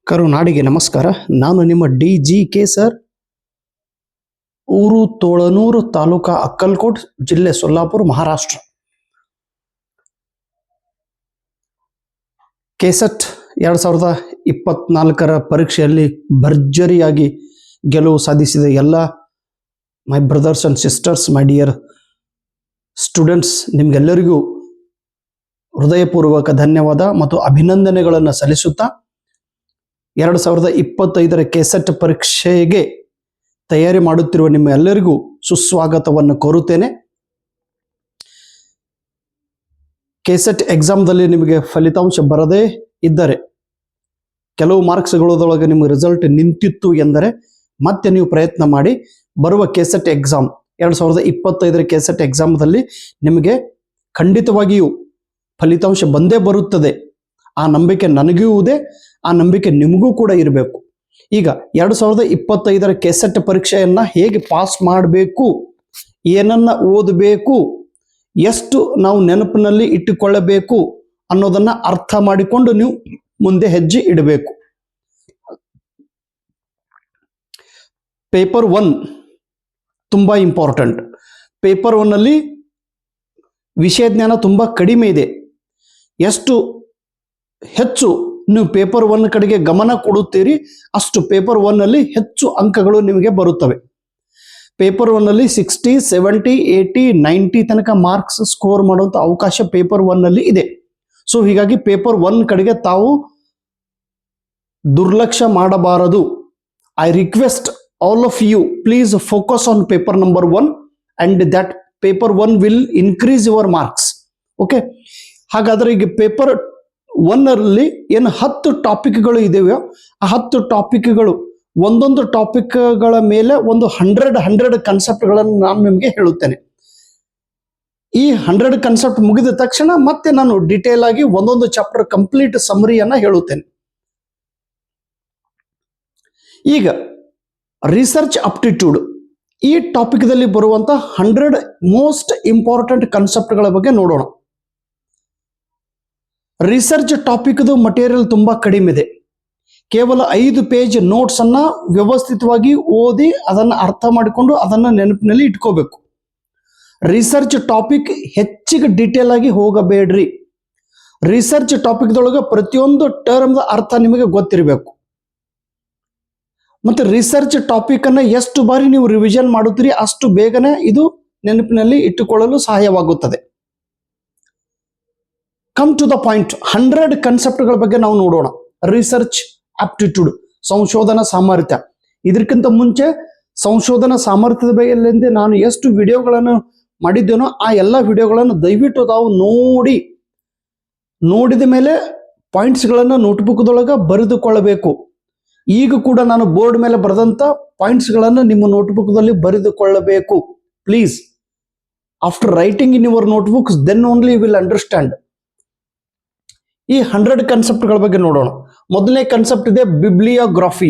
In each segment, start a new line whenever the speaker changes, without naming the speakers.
ಕರುನಾಡಿಗೆ ನಮಸ್ಕಾರ. ನಾನು ನಿಮ್ಮ DGK ಸರ್. ಊರು ತೋಳನೂರು, ತಾಲೂಕಾ ಅಕ್ಕಲ್ಕೋಟ್, ಜಿಲ್ಲೆ ಸೊಲ್ಲಾಪುರ, ಮಹಾರಾಷ್ಟ್ರ. ಕೆಸೆಟ್ 2024 ಪರೀಕ್ಷೆಯಲ್ಲಿ ಭರ್ಜರಿಯಾಗಿ ಗೆಲುವು ಸಾಧಿಸಿದ ಎಲ್ಲ my brothers and sisters, my dear students, ನಿಮ್ಗೆಲ್ಲರಿಗೂ ಹೃದಯಪೂರ್ವಕ ಧನ್ಯವಾದ ಮತ್ತು ಅಭಿನಂದನೆಗಳನ್ನು ಸಲ್ಲಿಸುತ್ತಾ 2025 ಕೆಸೆಟ್ ಪರೀಕ್ಷೆಗೆ ತಯಾರಿ ಮಾಡುತ್ತಿರುವ ನಿಮ್ಮ ಎಲ್ಲರಿಗೂ ಸುಸ್ವಾಗತವನ್ನು ಕೋರುತ್ತೇನೆ. ಕೆಸೆಟ್ ಎಕ್ಸಾಮ್ದಲ್ಲಿ ನಿಮಗೆ ಫಲಿತಾಂಶ ಬರದೇ ಇದ್ದರೆ, ಕೆಲವು ಮಾರ್ಕ್ಸ್ಗಳೊಳಗೆ ನಿಮ್ಮ ರಿಸಲ್ಟ್ ನಿಂತಿತ್ತು ಎಂದರೆ ಮತ್ತೆ ನೀವು ಪ್ರಯತ್ನ ಮಾಡಿ. ಬರುವ ಕೆಸೆಟ್ ಎಕ್ಸಾಮ್ 2025 ಕೆಸೆಟ್ ಎಕ್ಸಾಮ್ದಲ್ಲಿ ನಿಮಗೆ ಖಂಡಿತವಾಗಿಯೂ ಫಲಿತಾಂಶ ಬಂದೇ ಬರುತ್ತದೆ. ಆ ನಂಬಿಕೆ ನನಗೂ ಇದೆ, ಆ ನಂಬಿಕೆ ನಿಮಗೂ ಕೂಡ ಇರಬೇಕು. ಈಗ 2025 ಕೆಸೆಟ್ ಪರೀಕ್ಷೆಯನ್ನ ಹೇಗೆ ಪಾಸ್ ಮಾಡಬೇಕು, ಏನನ್ನ ಓದಬೇಕು, ಎಷ್ಟು ನಾವು ನೆನಪಿನಲ್ಲಿ ಇಟ್ಟುಕೊಳ್ಳಬೇಕು ಅನ್ನೋದನ್ನ ಅರ್ಥ ಮಾಡಿಕೊಂಡು ನೀವು ಮುಂದೆ ಹೆಜ್ಜೆ ಇಡಬೇಕು. ಪೇಪರ್ 1 ತುಂಬಾ ಇಂಪಾರ್ಟೆಂಟ್. ಪೇಪರ್ 1 ಅಲ್ಲಿ ವಿಷಯ ಜ್ಞಾನ ತುಂಬಾ ಕಡಿಮೆ ಇದೆ. ಎಷ್ಟು ಹೆಚ್ಚು ನೀವು ಪೇಪರ್ 1 ಕಡೆಗೆ ಗಮನ ಕೊಡುತ್ತೀರಿ, ಅಷ್ಟು ಪೇಪರ್ 1 ಅಲ್ಲಿ ಹೆಚ್ಚು ಅಂಕಗಳು ನಿಮಗೆ ಬರುತ್ತವೆ. ಪೇಪರ್ 1 ಅಲ್ಲಿ 60, 70, 80, 90 ತನಕ ಮಾರ್ಕ್ಸ್ ಸ್ಕೋರ್ ಮಾಡುವಂತ ಅವಕಾಶ ಪೇಪರ್ 1 ಅಲ್ಲಿ ಇದೆ. ಸೊ ಹೀಗಾಗಿ ಪೇಪರ್ 1 ಕಡೆಗೆ ತಾವು ದುರ್ಲಕ್ಷ್ಯ ಮಾಡಬಾರದು. I request all of you, please focus on paper number 1 and that paper 1 will increase your marks. Okay, ಹಾಗಾದ್ರೆ ಈಗ ಪೇಪರ್ 1 ಅಲ್ಲಿ ಏನು 10 ಟಾಪಿಕ್ಗಳು ಇದೆಯೋ, ಆ 10 ಟಾಪಿಕ್ಗಳು, ಒಂದೊಂದು ಟಾಪಿಕ್ಗಳ ಮೇಲೆ ಒಂದು 100 ಕನ್ಸೆಪ್ಟ್ಗಳನ್ನು ನಾನು ನಿಮಗೆ ಹೇಳುತ್ತೇನೆ. ಈ 100 ಕನ್ಸೆಪ್ಟ್ ಮುಗಿದ ತಕ್ಷಣ ಮತ್ತೆ ನಾನು ಡಿಟೇಲ್ ಆಗಿ ಒಂದೊಂದು ಚಾಪ್ಟರ್ ಕಂಪ್ಲೀಟ್ ಸಮರಿಯನ್ನ ಹೇಳುತ್ತೇನೆ. ಈಗ ರಿಸರ್ಚ್ ಅಪ್ಟಿಟ್ಯೂಡ್, ಈ ಟಾಪಿಕ್ದಲ್ಲಿ ಬರುವಂತ 100 ಮೋಸ್ಟ್ ಇಂಪಾರ್ಟೆಂಟ್ ಕನ್ಸೆಪ್ಟ್ಗಳ ಬಗ್ಗೆ ನೋಡೋಣ. ರಿಸರ್ಚ್ ಟಾಪಿಕ್ದು ಮಟೀರಿಯಲ್ ತುಂಬಾ ಕಡಿಮೆ ಇದೆ. ಕೇವಲ 5 ಪೇಜ್ ನೋಟ್ಸ್ ಅನ್ನ ವ್ಯವಸ್ಥಿತವಾಗಿ ಓದಿ ಅದನ್ನ ಅರ್ಥ ಮಾಡಿಕೊಂಡು ಅದನ್ನ ನೆನಪಿನಲ್ಲಿ ಇಟ್ಕೋಬೇಕು. ರಿಸರ್ಚ್ ಟಾಪಿಕ್ ಹೆಚ್ಚಿಗೆ ಡಿಟೇಲ್ ಆಗಿ ಹೋಗಬೇಡ್ರಿ. ರಿಸರ್ಚ್ ಟಾಪಿಕ್ದೊಳಗೆ ಪ್ರತಿಯೊಂದು ಟರ್ಮ್ ಅರ್ಥ ನಿಮಗೆ ಗೊತ್ತಿರಬೇಕು. ಮತ್ತೆ ರಿಸರ್ಚ್ ಟಾಪಿಕ್ ಅನ್ನ ಎಷ್ಟು ಬಾರಿ ನೀವು ರಿವಿಷನ್ ಮಾಡುತ್ತೀರಿ, ಅಷ್ಟು ಬೇಗನೆ ಇದು ನೆನಪಿನಲ್ಲಿ ಇಟ್ಟುಕೊಳ್ಳಲು ಸಹಾಯವಾಗುತ್ತದೆ. Come to the point. 100 ಕನ್ಸೆಪ್ಟ್ಗಳ ಬಗ್ಗೆ ನಾವು ನೋಡೋಣ. ರಿಸರ್ಚ್ ಆಪ್ಟಿಟ್ಯೂಡ್, ಸಂಶೋಧನಾ ಸಾಮರ್ಥ್ಯ. ಇದಕ್ಕಿಂತ ಮುಂಚೆ ಸಂಶೋಧನಾ ಸಾಮರ್ಥ್ಯದ ಬಗ್ಗೆ ನಾನು ಎಷ್ಟು ವಿಡಿಯೋಗಳನ್ನು ಮಾಡಿದ್ದೇನೋ ಆ ಎಲ್ಲ ವಿಡಿಯೋಗಳನ್ನು ದಯವಿಟ್ಟು ತಾವು ನೋಡಿದ ಮೇಲೆ ಪಾಯಿಂಟ್ಸ್ಗಳನ್ನು ನೋಟ್ಬುಕ್ದೊಳಗೆ ಬರೆದುಕೊಳ್ಳಬೇಕು. ಈಗ ಕೂಡ ನಾನು ಬೋರ್ಡ್ ಮೇಲೆ ಬರೆದಂತ ಪಾಯಿಂಟ್ಸ್ಗಳನ್ನು ನಿಮ್ಮ ನೋಟ್ಬುಕ್ದಲ್ಲಿ ಬರೆದುಕೊಳ್ಳಬೇಕು. Please, after writing in your notebooks, then only you will understand. ಈ 100 ಕನ್ಸೆಪ್ಟ್ಗಳ ಬಗ್ಗೆ ನೋಡೋಣ. ಮೊದಲನೇ ಕನ್ಸೆಪ್ಟ್ ಇದೆ ಬಿಬ್ಲಿಯೋಗ್ರಫಿ.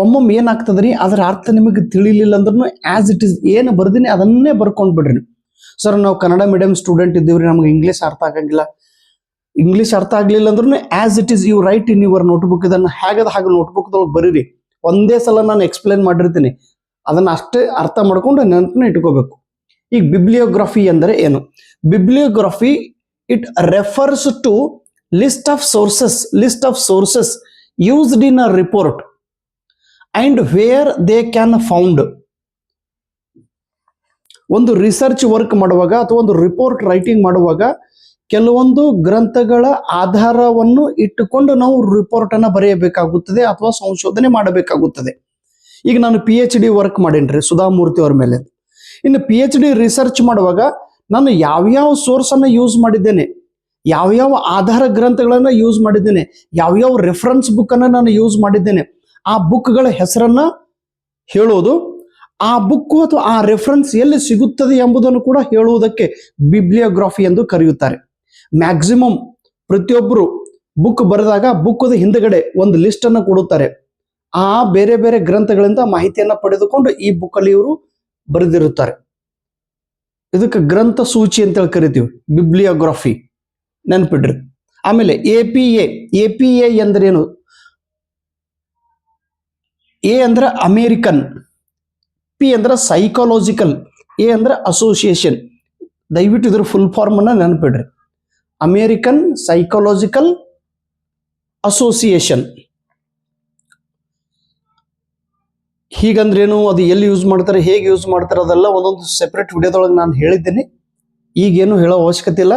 ಒಮ್ಮೊಮ್ಮೆ ಏನಾಗ್ತದ್ರಿ, ಅದರ ಅರ್ಥ ನಿಮಗೆ ತಿಳಿಲಿಲ್ಲ ಅಂದ್ರೂ ಆಸ್ ಇಟ್ ಇಸ್ ಏನು ಬರ್ದಿನಿ ಅದನ್ನೇ ಬರ್ಕೊಂಡ್ ಬಿಡ್ರಿ. ಸರ್, ನಾವು ಕನ್ನಡ ಮೀಡಿಯಂ ಸ್ಟೂಡೆಂಟ್ ಇದ್ದೀವ್ರಿ, ನಮ್ಗೆ ಇಂಗ್ಲಿಷ್ ಅರ್ಥ ಆಗಂಗಿಲ್ಲ. ಇಂಗ್ಲಿಷ್ ಅರ್ಥ ಆಗ್ಲಿಲ್ಲ ಅಂದ್ರೂ as it is you write in your notebook. ಇದನ್ನು ಹಾಗೆ ನೋಟ್ಬುಕ್ದೊಳಗೆ ಬರೀರಿ. ಒಂದೇ ಸಲ ನಾನು ಎಕ್ಸ್ಪ್ಲೇನ್ ಮಾಡಿರ್ತೀನಿ, ಅದನ್ನ ಅಷ್ಟೇ ಅರ್ಥ ಮಾಡ್ಕೊಂಡು ನೆನಪನ್ನ ಇಟ್ಕೋಬೇಕು. ಈಗ ಬಿಬ್ಲಿಯೋಗ್ರಫಿ ಅಂದರೆ ಏನು? ಬಿಬ್ಲಿಯೋಗ್ರಫಿ, it refers to list of sources used in a report and where they can found. ಒಂದು ರಿಸರ್ಚ್ ವರ್ಕ್ ಮಾಡುವಾಗ ಅಥವಾ ಒಂದು ರಿಪೋರ್ಟ್ ರೈಟಿಂಗ್ ಮಾಡುವಾಗ ಕೆಲವೊಂದು ಗ್ರಂಥಗಳ ಆಧಾರವನ್ನು ಇಟ್ಟುಕೊಂಡು ನಾವು ರಿಪೋರ್ಟ್ ಅನ್ನ ಬರೆಯಬೇಕಾಗುತ್ತದೆ ಅಥವಾ ಸಂಶೋಧನೆ ಮಾಡಬೇಕಾಗುತ್ತದೆ. ಈಗ ನಾನು PhD ವರ್ಕ್ ಮಾಡೇನ್ರಿ ಸುಧಾಮೂರ್ತಿ ಅವ್ರ ಮೇಲೆ. ಇನ್ನು PhD ರಿಸರ್ಚ್ ಮಾಡುವಾಗ ನಾನು ಯಾವ್ಯಾವ ಸೋರ್ಸ್ ಅನ್ನ ಯೂಸ್ ಮಾಡಿದ್ದೇನೆ, ಯಾವ್ಯಾವ ಆಧಾರ ಗ್ರಂಥಗಳನ್ನ ಯೂಸ್ ಮಾಡಿದ್ದೇನೆ, ಯಾವ್ಯಾವ ರೆಫರೆನ್ಸ್ ಬುಕ್ ಅನ್ನ ನಾನು ಯೂಸ್ ಮಾಡಿದ್ದೇನೆ, ಆ ಬುಕ್ಗಳ ಹೆಸರನ್ನ ಹೇಳೋದು, ಆ ಬುಕ್ ಅಥವಾ ಆ ರೆಫರೆನ್ಸ್ ಎಲ್ಲಿ ಸಿಗುತ್ತದೆ ಎಂಬುದನ್ನು ಕೂಡ ಹೇಳುವುದಕ್ಕೆ ಬಿಬ್ಲಿಯೋಗ್ರಫಿ ಎಂದು ಕರೆಯುತ್ತಾರೆ. ಮ್ಯಾಕ್ಸಿಮಮ್ ಪ್ರತಿಯೊಬ್ಬರು ಬುಕ್ ಬರೆದಾಗ ಬುಕ್ದ ಹಿಂದಗಡೆ ಒಂದು ಲಿಸ್ಟ್ ಅನ್ನು ಕೊಡುತ್ತಾರೆ. ಆ ಬೇರೆ ಬೇರೆ ಗ್ರಂಥಗಳಿಂದ ಮಾಹಿತಿಯನ್ನ ಪಡೆದುಕೊಂಡು ಈ ಬುಕ್ ಅಲ್ಲಿ ಇವರು ಬರೆದಿರುತ್ತಾರೆ. ಇದಕ್ಕೆ ಗ್ರಂಥ ಸೂಚಿ ಅಂತ ಹೇಳಿ ಕರಿತೀವಿ, ಬಿಬ್ಲಿಯೋಗ್ರಫಿ. ನೆನ್ಪಿಡ್ರಿ. ಆಮೇಲೆ APA ಎಂದರೇನು? ಎ ಅಂದ್ರೆ ಅಮೇರಿಕನ್, ಪಿ ಅಂದ್ರೆ ಸೈಕಾಲಜಿಕಲ್, ಎ ಅಂದ್ರೆ ಅಸೋಸಿಯೇಷನ್. ದಯವಿಟ್ಟು ಇದ್ರ ಫುಲ್ ಫಾರ್ಮ್ ಅನ್ನ ನೆನಪಿಡ್ರಿ. American psychological association. ಹೀಗಂದ್ರೇನು, ಅದು ಎಲ್ಲಿ ಯೂಸ್ ಮಾಡ್ತಾರೆ, ಹೇಗೆ ಯೂಸ್ ಮಾಡ್ತಾರೆ, ಅದೆಲ್ಲ ಒಂದೊಂದು ಸೆಪರೇಟ್ ವಿಡಿಯೋದೊಳಗೆ ನಾನು ಹೇಳಿದ್ದೀನಿ. ಈಗೇನು ಹೇಳೋ ಅವಶ್ಯಕತೆ ಇಲ್ಲ.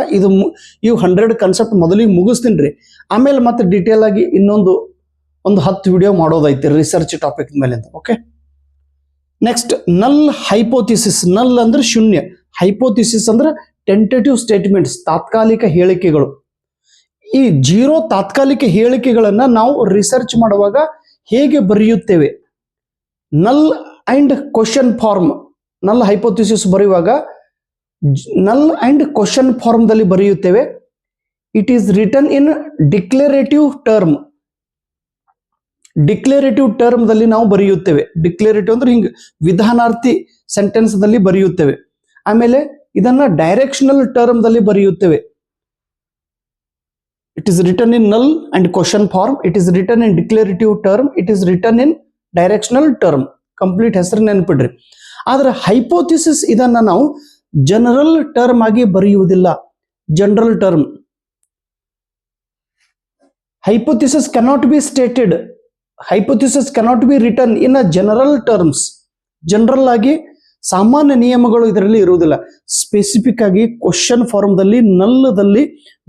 ಇವು 100 ಕಾನ್ಸೆಪ್ಟ್ ಮೊದಲಿಗೆ ಮುಗಿಸ್ತೀನಿ ರೀ. ಆಮೇಲೆ ಮತ್ತೆ ಡೀಟೇಲ್ ಆಗಿ ಒಂದು 10 ವಿಡಿಯೋ ಮಾಡೋದೈತಿ ರಿಸರ್ಚ್ ಟಾಪಿಕ್ ಮೇಲೆ. ಓಕೆ, ನೆಕ್ಸ್ಟ್ ನಲ್ ಹೈಪೋಥಿಸಿಸ್. ನಲ್ ಅಂದ್ರೆ ಶೂನ್ಯ, ಹೈಪೋಥಿಸಿಸ್ ಅಂದ್ರೆ ಟೆಂಟೇಟಿವ್ ಸ್ಟೇಟ್ಮೆಂಟ್ಸ್, ತಾತ್ಕಾಲಿಕ ಹೇಳಿಕೆಗಳು. ಈ 0 ತಾತ್ಕಾಲಿಕ ಹೇಳಿಕೆಗಳನ್ನ ನಾವು ರಿಸರ್ಚ್ ಮಾಡುವಾಗ ಹೇಗೆ ಬರೆಯುತ್ತೇವೆ? ನಲ್ ಅಂಡ್ ಕ್ವಶನ್ ಫಾರ್ಮ್. ನಲ್ ಹೈಪೋಥಿಸಿಸ್ ಬರೆಯುವಾಗ ನಲ್ ಅಂಡ್ ಕ್ವಶನ್ ಫಾರ್ಮ್ ದಲ್ಲಿ ಬರೆಯುತ್ತೇವೆ. It is written in declarative term. Declarative term ದಲ್ಲಿ ನಾವು ಬರೆಯುತ್ತೇವೆ. ಡಿಕ್ಲರೇಟಿವ್ ಅಂದ್ರೆ ಹಿಂಗೆ ವಿಧಾನಾರ್ಥಿ ಸೆಂಟೆನ್ಸ್ ದಲ್ಲಿ ಬರೆಯುತ್ತೇವೆ. ಆಮೇಲೆ ಇದನ್ನ ಡೈರೆಕ್ಷನಲ್ ಟರ್ಮ್ ದಲ್ಲಿ ಬರೆಯುತ್ತೇವೆ. It is written in null and question form, it is written in declarative term, it is written in directional term. Complete ಹೆಸರು ನೆನಪಿಡ್ರಿ. ಆದ್ರೆ ಹೈಪೋಥಿಸಿಸ್ ಇದನ್ನ ನಾವು ಜನರಲ್ ಟರ್ಮ್ ಆಗಿ ಬರೆಯುವುದಿಲ್ಲ. General term. Hypothesis cannot be stated, hypothesis cannot be written in a general terms. General ಆಗಿ ಸಾಮಾನ್ಯ ನಿಯಮಗಳು ಇದರಲ್ಲಿ ಇರುವುದಿಲ್ಲ. ಸ್ಪೆಸಿಫಿಕ್ ಆಗಿ ಕ್ವಶನ್ ಫಾರ್ಮ್ ದಲ್ಲಿ, ನಲ್ಲದಲ್ಲಿ,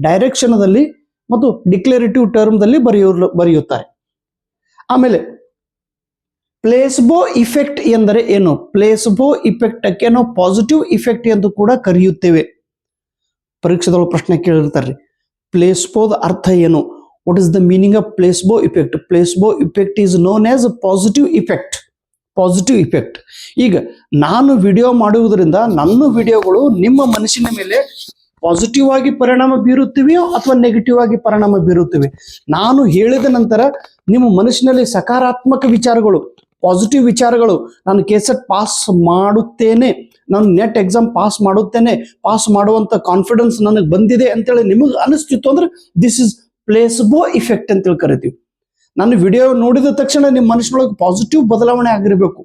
ಡೈರೆಕ್ಷನ್ ದಲ್ಲಿ ಮತ್ತು ಡಿಕ್ಲರೇಟಿವ್ ಟರ್ಮ್ ದಲ್ಲಿ ಬರೆಯುತ್ತಾರೆ. ಆಮೇಲೆ ಪ್ಲೇಸ್ಬೋ ಇಫೆಕ್ಟ್ ಎಂದರೆ ಏನು? ಪ್ಲೇಸ್ಬೋ ಇಫೆಕ್ಟ್ ಅನ್ನು ಪಾಸಿಟಿವ್ ಇಫೆಕ್ಟ್ ಎಂದು ಕೂಡ ಕರೆಯುತ್ತೇವೆ. ಪರೀಕ್ಷೆದೊಳಗೆ ಪ್ರಶ್ನೆ ಕೇಳಿರ್ತಾರೆ, ಪ್ಲೇಸ್ಬೋದ ಅರ್ಥ ಏನು? What is the meaning of placebo effect? Placebo effect is known as positive effect. Positive effect. ಈಗ ನಾನು ವಿಡಿಯೋ ಮಾಡುವುದರಿಂದ ನನ್ನ ವಿಡಿಯೋಗಳು ನಿಮ್ಮ ಮನಸ್ಸಿನ ಮೇಲೆ ಪಾಸಿಟಿವ್ ಆಗಿ ಪರಿಣಾಮ ಬೀರುತ್ತಿವೆಯೋ ಅಥವಾ ನೆಗೆಟಿವ್ ಆಗಿ ಪರಿಣಾಮ ಬೀರುತ್ತಿವೆ? ನಾನು ಹೇಳಿದ ನಂತರ ನಿಮ್ಮ ಮನಸ್ಸಿನಲ್ಲಿ ಸಕಾರಾತ್ಮಕ ವಿಚಾರಗಳು, ಪಾಸಿಟಿವ್ ವಿಚಾರಗಳು, ನಾನು ಕೆಸೆಟ್ ಪಾಸ್ ಮಾಡುತ್ತೇನೆ, ನಾನು ನೆಟ್ ಎಕ್ಸಾಮ್ ಪಾಸ್ ಮಾಡುತ್ತೇನೆ, ಪಾಸ್ ಮಾಡುವಂತ ಕಾನ್ಫಿಡೆನ್ಸ್ ನನಗೆ ಬಂದಿದೆ ಅಂತೇಳಿ ನಿಮಗೆ ಅನಿಸ್ತಿತ್ತು ಅಂದ್ರೆ ದಿಸ್ ಇಸ್ ಪ್ಲೇಸ್ಬೋ ಇಫೆಕ್ಟ್ ಅಂತೇಳಿ ಕರಿತೀವಿ. ನಾನು ವಿಡಿಯೋ ನೋಡಿದ ತಕ್ಷಣ ನಿಮ್ಮ ಮನಸ್ಸಿನೊಳಗೆ ಪಾಸಿಟಿವ್ ಬದಲಾವಣೆ ಆಗಿರಬೇಕು,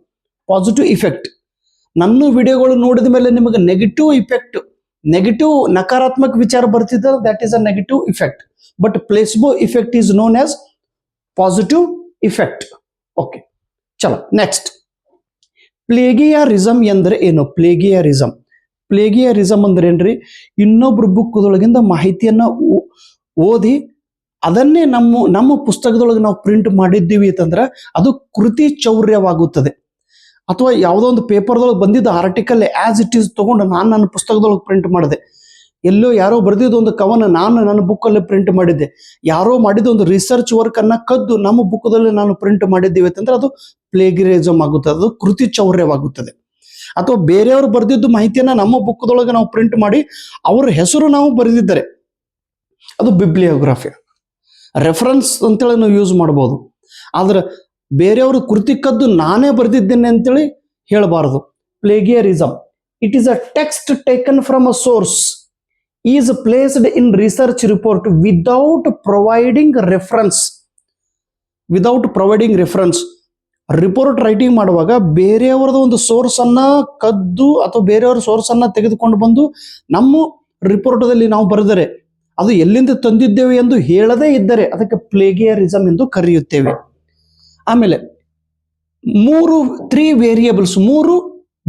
ಪಾಸಿಟಿವ್ ಇಫೆಕ್ಟ್. ನನ್ನ ವಿಡಿಯೋಗಳು ನೋಡಿದ ಮೇಲೆ ನಿಮಗೆ ನೆಗೆಟಿವ್ ಇಫೆಕ್ಟ್, ನೆಗೆಟಿವ್ ನಕಾರಾತ್ಮಕ ವಿಚಾರ ಬರ್ತಿದ್ದ, that is a negative effect. But placebo effect is known as positive effect. Okay, ಚಲೋ ನೆಕ್ಸ್ಟ್. ಪ್ಲೇಗಿಯಾರಿಸಮ್ ಎಂದ್ರೆ ಏನು? ಪ್ಲೇಗಿಯಾರಿಸಮ್. ಪ್ಲೇಗಿಯಾರಿಸಮ್ ಅಂದ್ರೆ ಏನ್ರಿ? ಇನ್ನೊಬ್ರು ಬುಕ್ದೊಳಗಿಂದ ಮಾಹಿತಿಯನ್ನ ಓದಿ ಅದನ್ನೇ ನಮ್ಮ ಪುಸ್ತಕದೊಳಗೆ ನಾವು ಪ್ರಿಂಟ್ ಮಾಡಿದ್ದೀವಿ ಅಂತಂದ್ರೆ ಅದು ಕೃತಿ ಚೌರ್ಯವಾಗುತ್ತದೆ. ಅಥವಾ ಯಾವುದೋ ಒಂದು ಪೇಪರ್ದೊಳಗೆ ಬಂದಿದ್ದ ಆರ್ಟಿಕಲ್ ಆಸ್ ಇಟ್ ಈಸ್ ತಗೊಂಡು ನಾನು ನನ್ನ ಪುಸ್ತಕದೊಳಗೆ ಪ್ರಿಂಟ್ ಮಾಡಿದೆ. ಎಲ್ಲೋ ಯಾರೋ ಬರೆದಿದ್ದು ಒಂದು ಕವನ ನಾನು ನನ್ನ ಬುಕ್ಕಲ್ಲಿ ಪ್ರಿಂಟ್ ಮಾಡಿದ್ದೆ. ಯಾರೋ ಮಾಡಿದ ಒಂದು ರಿಸರ್ಚ್ ವರ್ಕ್ ಅನ್ನ ಕದ್ದು ನಮ್ಮ ಬುಕ್ದಲ್ಲಿ ನಾನು ಪ್ರಿಂಟ್ ಮಾಡಿದ್ದೀವಿ ಅಂತಂದ್ರೆ ಅದು ಪ್ಲೇಗಿಯರಿಸಮ್ ಆಗುತ್ತದೆ, ಅದು ಕೃತಿ ಚೌರ್ಯವಾಗುತ್ತದೆ. ಅಥವಾ ಬೇರೆಯವರು ಬರೆದಿದ್ದು ಮಾಹಿತಿಯನ್ನ ನಮ್ಮ ಬುಕ್ದೊಳಗೆ ನಾವು ಪ್ರಿಂಟ್ ಮಾಡಿ ಅವ್ರ ಹೆಸರು ನಾವು ಬರೆದಿದ್ದಾರೆ, ಅದು ಬಿಬ್ಲಿಯೋಗ್ರಫಿ. ರೆಫರೆನ್ಸ್ ಅಂತೇಳಿ ನಾವು ಯೂಸ್ ಮಾಡ್ಬೋದು. ಆದ್ರೆ ಬೇರೆಯವರು ಕೃತಿ ಕದ್ದು ನಾನೇ ಬರೆದಿದ್ದೇನೆ ಅಂತೇಳಿ ಹೇಳಬಾರದು. Plagiarism, it is a text taken from a source is placed in research report without providing reference. Without providing reference. Report writing ಮಾಡುವಾಗ ಬೇರೆಯವರದ ಒಂದು ಸೋರ್ಸ್ ಅನ್ನ ಕದ್ದು ಅಥವಾ ಬೇರೆಯವರ ಸೋರ್ಸ್ ಅನ್ನ ತೆಗೆದುಕೊಂಡು ಬಂದು ನಮ್ಮ ರಿಪೋರ್ಟ್ದಲ್ಲಿ ನಾವು ಬರೆದರೆ ಅದು ಎಲ್ಲಿಂದ ತಂದಿದ್ದೇವೆ ಎಂದು ಹೇಳದೇ ಇದ್ದರೆ ಅದಕ್ಕೆ ಪ್ಲೇಗಿಯರಿಸಮ್ ಎಂದು ಕರೆಯುತ್ತೇವೆ. ಆಮೇಲೆ 3 ವೇರಿಯೇಬಲ್ಸ್, 3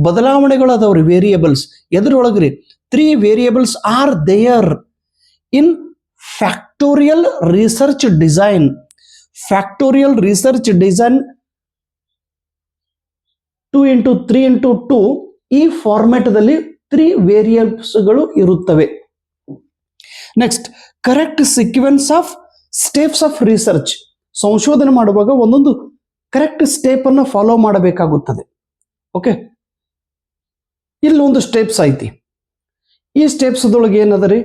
ಬದಲಾವಣೆಗಳು ಅದಾವ್ರಿ. ವೇರಿಯೇಬಲ್ಸ್ ಎದ್ರೊಳಗ್ರಿ? 3 variables are there in factorial research design. Factorial research design 2x3x2 ಈ ಫಾರ್ಮ್ಯಾಟ್ದಲ್ಲಿ 3 ವೇರಿಯೇಬಲ್ಸ್ಗಳು ಇರುತ್ತವೆ. Next, correct sequence of steps of research. ಸಂಶೋಧನೆ ಮಾಡುವಾಗ ಒಂದೊಂದು ಕರೆಕ್ಟ್ ಸ್ಟೆಪ್ ಅನ್ನು ಫಾಲೋ ಮಾಡಬೇಕಾಗುತ್ತದೆ. ಓಕೆ, ಇಲ್ಲಿ ಒಂದು ಸ್ಟೆಪ್ಸ್ ಐತಿ. ಈ ಸ್ಟೆಪ್ಸ್ ದೊಳಗೆ ಏನದರಿ?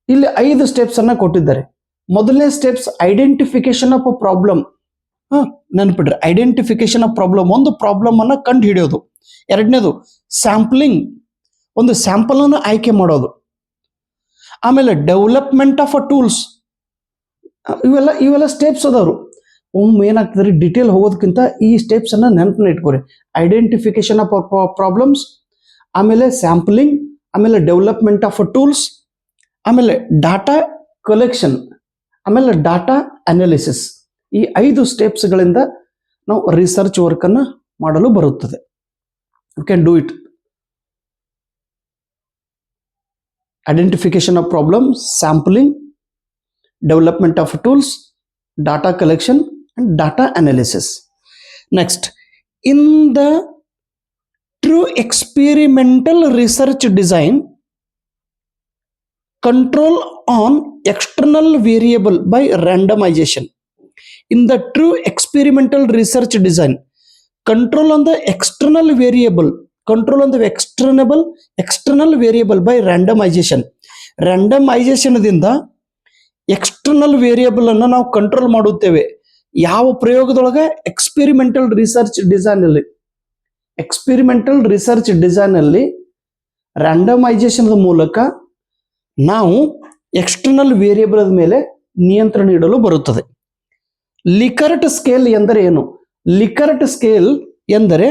ಇಲ್ಲಿ 5 ಸ್ಟೆಪ್ಸ್ ಅನ್ನ ಕೊಟ್ಟಿದ್ದಾರೆ. ಮೊದಲನೇ steps identification of a problem. ನೆನ್ಪಿಡ್ರಿ, ಐಡೆಂಟಿಫಿಕೇಶನ್ ಆಫ್ ಪ್ರಾಬ್ಲಮ್, ಒಂದು ಪ್ರಾಬ್ಲಮ್ ಅನ್ನ ಕಂಡು ಹಿಡಿಯೋದು. ಎರಡನೇದು ಸ್ಯಾಂಪ್ಲಿಂಗ್, ಒಂದು ಸ್ಯಾಂಪಲ್ ಅನ್ನು ಆಯ್ಕೆ ಮಾಡೋದು. ಆಮೇಲೆ ಡೆವಲಪ್ಮೆಂಟ್ ಆಫ್ ಅ ಟೂಲ್ಸ್, ಇವೆಲ್ಲ ಸ್ಟೆಪ್ಸ್ ಅದಾವ್ರು. ಒಮ್ಮೆ ಏನಾಗ್ತದೆ ಡಿಟೇಲ್ ಹೋಗೋದಕ್ಕಿಂತ ಈ ಸ್ಟೆಪ್ಸ್ ಅನ್ನ ನೆನಪನ್ನ ಇಟ್ಕೋರಿ. ಐಡೆಂಟಿಫಿಕೇಶನ್ ಆಫ್ ಪ್ರಾಬ್ಲಮ್ಸ್, ಆಮೇಲೆ ಸ್ಯಾಂಪಲಿಂಗ್, ಆಮೇಲೆ ಡೆವಲಪ್ಮೆಂಟ್ ಆಫ್ ಟೂಲ್ಸ್, ಆಮೇಲೆ ಡಾಟಾ ಕಲೆಕ್ಷನ್, ಆಮೇಲೆ ಡಾಟಾ ಅನಾಲಿಸಿಸ್. ಈ 5 ಸ್ಟೆಪ್ಸ್ಗಳಿಂದ ನಾವು ರಿಸರ್ಚ್ ವರ್ಕನ್ನು ಮಾಡಲು ಬರುತ್ತದೆ. You can do it. Identification of problems, sampling, development of tools, data collection and data analysis. Next, in the true experimental research design, control on external variable by randomization. In the true experimental research design, control on the external variable, control on the external variable by randomization. Randomization ದಿಂದ external variable ಅನ್ನು ನಾವು control ಮಾಡುತ್ತೇವೆ. ಯಾವ ಪ್ರಯೋಗದೊಳಗೆ? Experimental research design ಅಲ್ಲಿ randomisation ಮೂಲಕ ನಾವು external variable ಮೇಲೆ ನಿಯಂತ್ರಣ ಇಡಲು ಬರುತ್ತದೆ. ಲಿಕರ್ಟ್ ಸ್ಕೇಲ್ ಎಂದರೆ ಏನು? ಲಿಕರ್ಟ್ ಸ್ಕೇಲ್ ಎಂದರೆ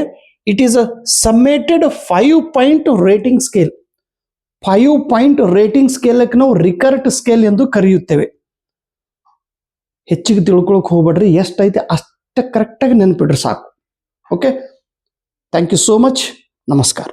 it is a summated 5 point rating scale. 5 point rating ಸ್ಕೇಲಕ್ಕೆ ನಾವು ರಿಕರ್ಟ್ ಸ್ಕೇಲ್ ಎಂದು ಕರೆಯುತ್ತೇವೆ. ಹೆಚ್ಚಿಗೆ ತಿಳ್ಕೊಳಕ್ ಹೋಗ್ಬೇಡ್ರಿ, ಎಷ್ಟೈತೆ ಅಷ್ಟೇ ಕರೆಕ್ಟಾಗಿ ನೆನ್ಪಿಡ್ರಿ ಸಾಕು. Okay, thank you so much. ನಮಸ್ಕಾರ.